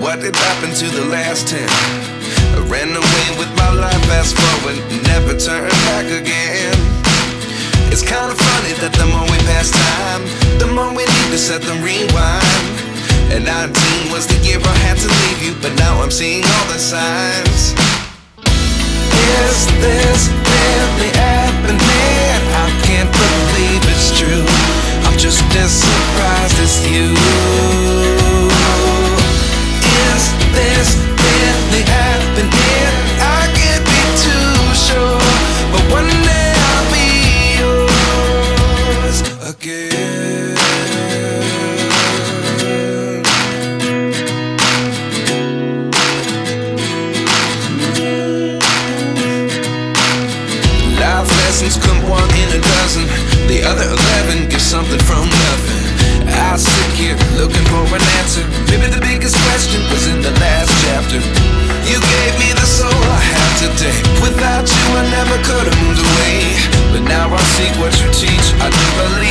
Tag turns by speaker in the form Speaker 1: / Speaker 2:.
Speaker 1: what did happen to the last 10? I ran away with my life, fast forward, never turn back again. It's kind of funny that the more we pass time, the more we need to set them rewind. And 19 was the year I had to leave you, but now I'm seeing all the signs. Is this really happening? I can't believe it's true. I'm just as surprised as you. Is this really happening? I can't be too sure, but one day I'll be yours again. Life lessons come one in a dozen. The other 11 get something from nothing. I sit here looking for an answer. Maybe the biggest question was in the last chapter. You gave me the soul I have today. Without you I never could have moved away, but now I see what you teach. I do believe